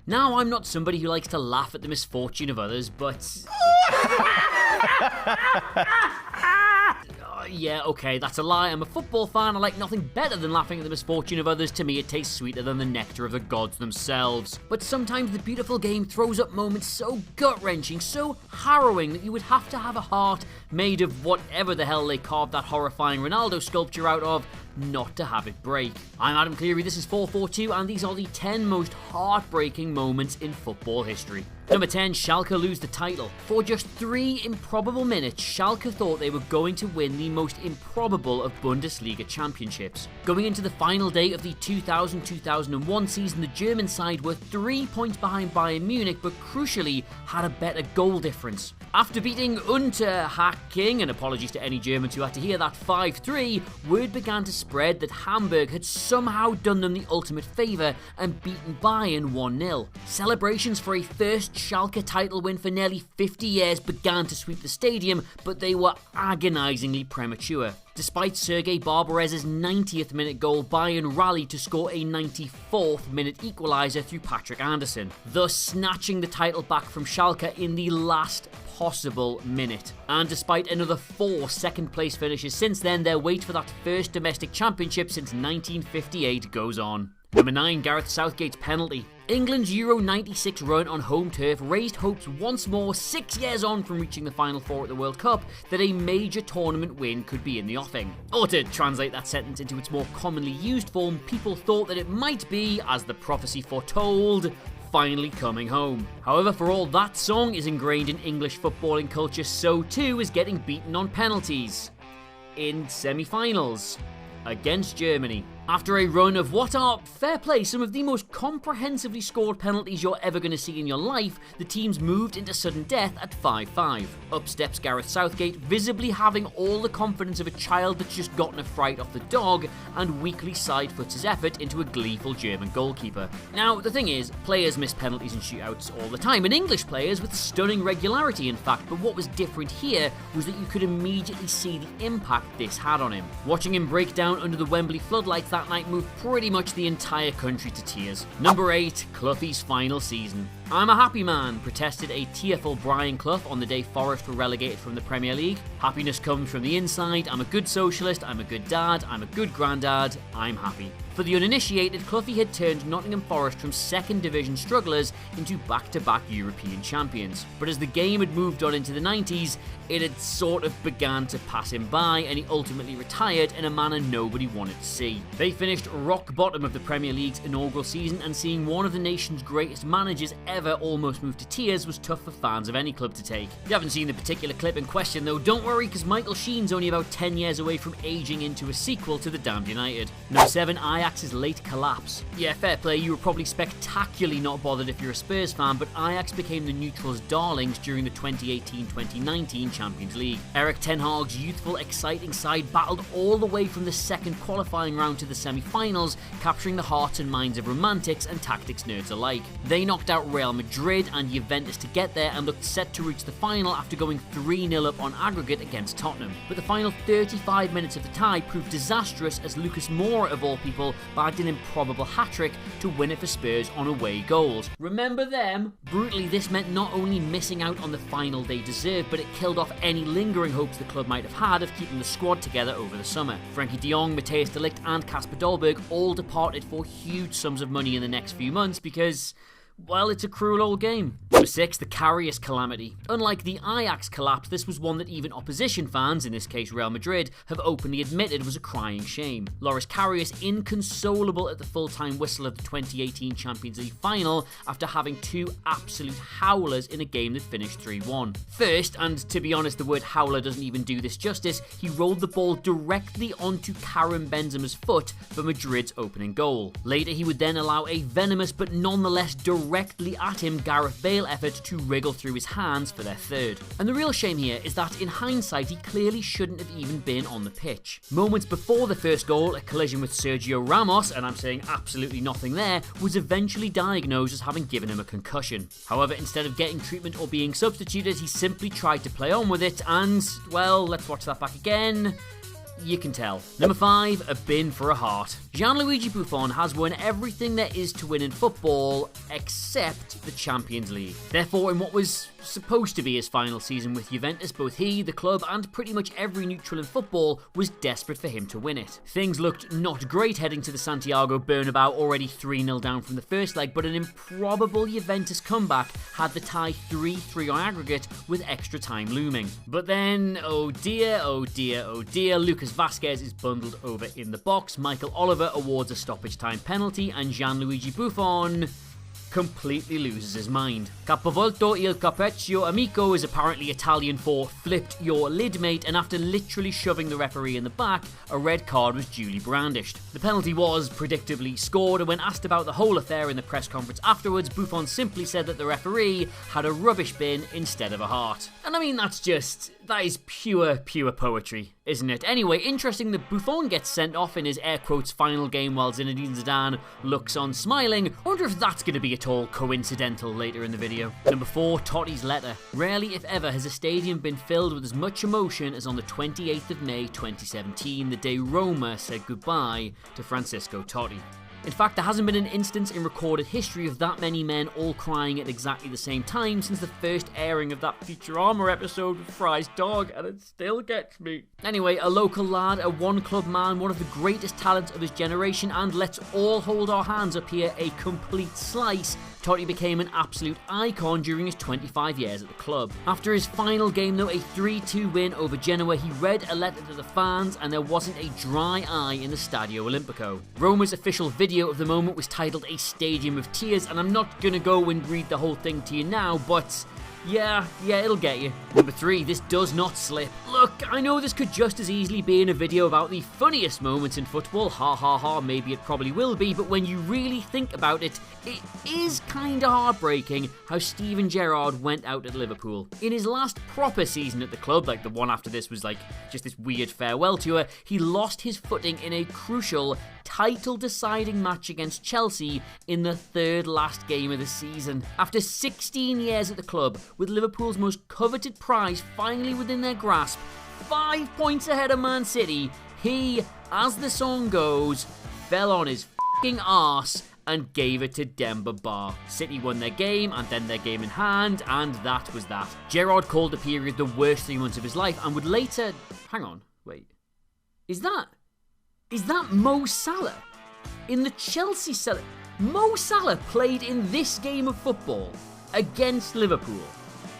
Now, I'm not somebody who likes to laugh at the misfortune of others, but... Yeah, okay, that's a lie. I'm a football fan. I like nothing better than laughing at the misfortune of others. To me, it tastes sweeter than the nectar of the gods themselves. But sometimes the beautiful game throws up moments so gut-wrenching, so harrowing, that you would have to have a heart made of whatever the hell they carved that horrifying Ronaldo sculpture out of not to have it break. I'm Adam Cleary, this is 442, and these are the 10 most heartbreaking moments in football history. Number 10, Schalke lose the title. For just 3 improbable minutes, Schalke thought they were going to win the most improbable of Bundesliga championships. Going into the final day of the 2000-2001 season, the German side were 3 points behind Bayern Munich, but crucially had a better goal difference. After beating Unterhaching, and apologies to any Germans who had to hear that, 5-3, word began to spread that Hamburg had somehow done them the ultimate favour and beaten Bayern 1-0. Celebrations for a first Schalke title win for nearly 50 years began to sweep the stadium, but they were agonisingly premature. Despite Sergei Barbarez's 90th minute goal, Bayern rallied to score a 94th minute equaliser through Patrick Anderson, thus snatching the title back from Schalke in the last possible minute. And despite another 4 second place finishes since then, their wait for that first domestic championship since 1958 goes on. Number 9, Gareth Southgate's penalty. England's Euro 96 run on home turf raised hopes once more 6 years on from reaching the Final Four at the World Cup that a major tournament win could be in the offing. Or to translate that sentence into its more commonly used form, people thought that it might be, as the prophecy foretold, finally coming home. However, for all that song is ingrained in English footballing culture, so too is getting beaten on penalties. In semi-finals against Germany. After a run of what are, fair play, some of the most comprehensively scored penalties you're ever going to see in your life, the teams moved into sudden death at 5-5. Up steps Gareth Southgate, visibly having all the confidence of a child that's just gotten a fright off the dog, and weakly side-foots his effort into a gleeful German goalkeeper. Now, the thing is, players miss penalties and shootouts all the time, and English players with stunning regularity in fact, but what was different here was that you could immediately see the impact this had on him. Watching him break down under the Wembley floodlights that night moved pretty much the entire country to tears. Number 8, Cloughie's final season. I'm a happy man, protested a tearful Brian Clough on the day Forest were relegated from the Premier League. Happiness comes from the inside. I'm a good socialist, I'm a good dad, I'm a good granddad, I'm happy. For the uninitiated, Cloughie had turned Nottingham Forest from second division strugglers into back-to-back European champions. But as the game had moved on into the 90s, it had sort of began to pass him by, and he ultimately retired in a manner nobody wanted to see. They finished rock bottom of the Premier League's inaugural season, and seeing one of the nation's greatest managers ever almost moved to tears was tough for fans of any club to take. If you haven't seen the particular clip in question though, don't worry, because Michael Sheen's only about 10 years away from aging into a sequel to The Damned United. Number 7, Ajax's late collapse. Yeah, fair play, you were probably spectacularly not bothered if you're a Spurs fan, but Ajax became the neutrals' darlings during the 2018-2019 Champions League. Erik ten Hag's youthful, exciting side battled all the way from the second qualifying round to the semi-finals, capturing the hearts and minds of romantics and tactics nerds alike. They knocked out Real Madrid and Juventus to get there and looked set to reach the final after going 3-0 up on aggregate against Tottenham. But the final 35 minutes of the tie proved disastrous as Lucas Moura, of all people, bagged an improbable hat-trick to win it for Spurs on away goals. Remember them? Brutally, this meant not only missing out on the final they deserved, but it killed off any lingering hopes the club might have had of keeping the squad together over the summer. Frankie de Jong, Matthijs de Ligt and Kasper Dolberg all departed for huge sums of money in the next few months because, well, it's a cruel old game. Number 6, the Karius calamity. Unlike the Ajax collapse, this was one that even opposition fans, in this case Real Madrid, have openly admitted was a crying shame. Loris Karius inconsolable at the full-time whistle of the 2018 Champions League final after having 2 absolute howlers in a game that finished 3-1. First, and to be honest the word howler doesn't even do this justice, he rolled the ball directly onto Karim Benzema's foot for Madrid's opening goal. Later he would then allow a venomous but nonetheless directly at him Gareth Bale effort to wriggle through his hands for their third. And the real shame here is that in hindsight he clearly shouldn't have even been on the pitch. Moments before the first goal, a collision with Sergio Ramos, and I'm saying absolutely nothing there, was eventually diagnosed as having given him a concussion. However, instead of getting treatment or being substituted, he simply tried to play on with it and, well, let's watch that back again. You can tell. Number 5, a bin for a heart. Gianluigi Buffon has won everything there is to win in football except the Champions League. Therefore, in what was supposed to be his final season with Juventus, both he, the club, and pretty much every neutral in football was desperate for him to win it. Things looked not great heading to the Santiago Bernabeu, already 3-0 down from the first leg, but an improbable Juventus comeback had the tie 3-3 on aggregate with extra time looming. But then, oh dear, oh dear, oh dear, Lucas Vazquez is bundled over in the box, Michael Oliver awards a stoppage time penalty, and Gianluigi Buffon completely loses his mind. Capovolto il cappuccio amico is apparently Italian for flipped your lid mate, and after literally shoving the referee in the back, a red card was duly brandished. The penalty was predictably scored, and when asked about the whole affair in the press conference afterwards, Buffon simply said that the referee had a rubbish bin instead of a heart. And I mean, that is pure poetry, isn't it? Anyway, interesting that Buffon gets sent off in his air quotes final game while Zinedine Zidane looks on smiling. I wonder if that's going to be at all coincidental later in the video. Number 4, Totti's letter. Rarely, if ever, has a stadium been filled with as much emotion as on the 28th of May 2017, the day Roma said goodbye to Francesco Totti. In fact, there hasn't been an instance in recorded history of that many men all crying at exactly the same time since the first airing of that Futurama episode with Fry's dog, and it still gets me. Anyway, a local lad, a one-club man, one of the greatest talents of his generation, and let's all hold our hands up here, a complete slice. Totti became an absolute icon during his 25 years at the club. After his final game though, a 3-2 win over Genoa, he read a letter to the fans and there wasn't a dry eye in the Stadio Olimpico. Roma's official video of the moment was titled A Stadium of Tears, and I'm not gonna go and read the whole thing to you now, but yeah, it'll get you. Number 3, this does not slip. Look, I know this could just as easily be in a video about the funniest moments in football, ha ha ha, maybe it probably will be, but when you really think about it, it is kinda heartbreaking how Steven Gerrard went out at Liverpool. In his last proper season at the club, like the one after this was like just this weird farewell tour, he lost his footing in a crucial title-deciding match against Chelsea in the third last game of the season. After 16 years at the club, with Liverpool's most coveted prize finally within their grasp, 5 points ahead of Man City, he, as the song goes, fell on his f***ing arse and gave it to Demba Ba. City won their game and then their game in hand, and that was that. Gerrard called the period the worst 3 months of his life and would later... Hang on, wait. Is that Mo Salah? In the Chelsea Salah... Mo Salah played in this game of football against Liverpool.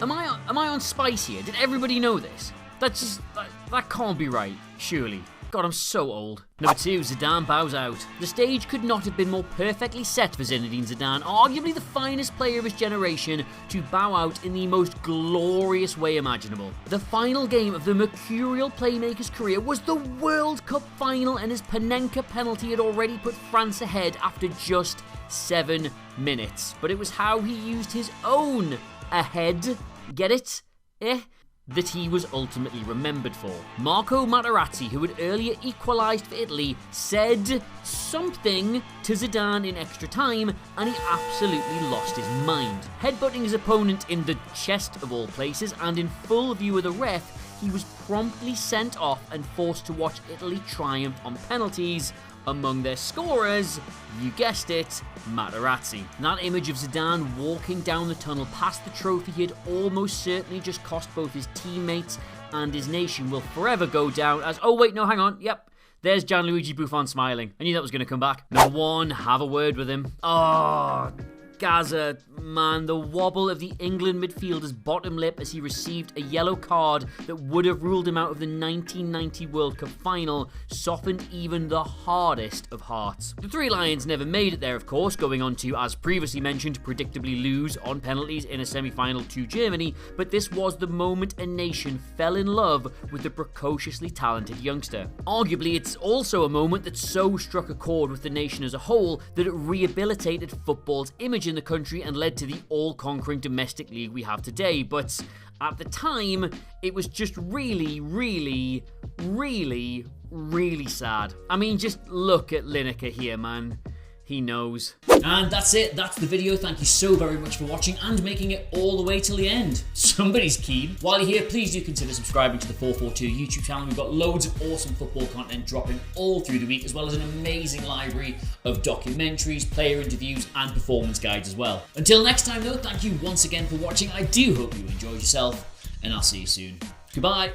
Am I on spice here? Did everybody know this? That can't be right, surely. God, I'm so old. Number 2, Zidane bows out. The stage could not have been more perfectly set for Zinedine Zidane, arguably the finest player of his generation, to bow out in the most glorious way imaginable. The final game of the mercurial playmaker's career was the World Cup final, and his Panenka penalty had already put France ahead after just 7 minutes. But it was how he used his own ahead, get it? That he was ultimately remembered for. Marco Materazzi, who had earlier equalised for Italy, said something to Zidane in extra time, and he absolutely lost his mind. Headbutting his opponent in the chest of all places, and in full view of the ref, he was promptly sent off and forced to watch Italy triumph on penalties. Among their scorers, you guessed it, Materazzi. That image of Zidane walking down the tunnel past the trophy he had almost certainly just cost both his teammates and his nation will forever go down as... Oh wait, no, hang on, yep. There's Gianluigi Buffon smiling. I knew that was going to come back. Number 1, have a word with him. Oh... Gaza, man, the wobble of the England midfielder's bottom lip as he received a yellow card that would have ruled him out of the 1990 World Cup final softened even the hardest of hearts. The Three Lions never made it there, of course, going on to, as previously mentioned, predictably lose on penalties in a semi-final to Germany, but this was the moment a nation fell in love with the precociously talented youngster. Arguably, it's also a moment that so struck a chord with the nation as a whole that it rehabilitated football's image in the country and led to the all-conquering domestic league we have today, but at the time, it was just really sad. I mean, just look at Lineker here, man. he knows. And that's it, that's the video. Thank you so very much for watching and making it all the way till the end. Somebody's keen. While you're here, please do consider subscribing to the 442 YouTube channel. We've got loads of awesome football content dropping all through the week, as well as an amazing library of documentaries, player interviews, and performance guides as well. Until next time though, thank you once again for watching. I do hope you enjoyed yourself, and I'll see you soon. Goodbye.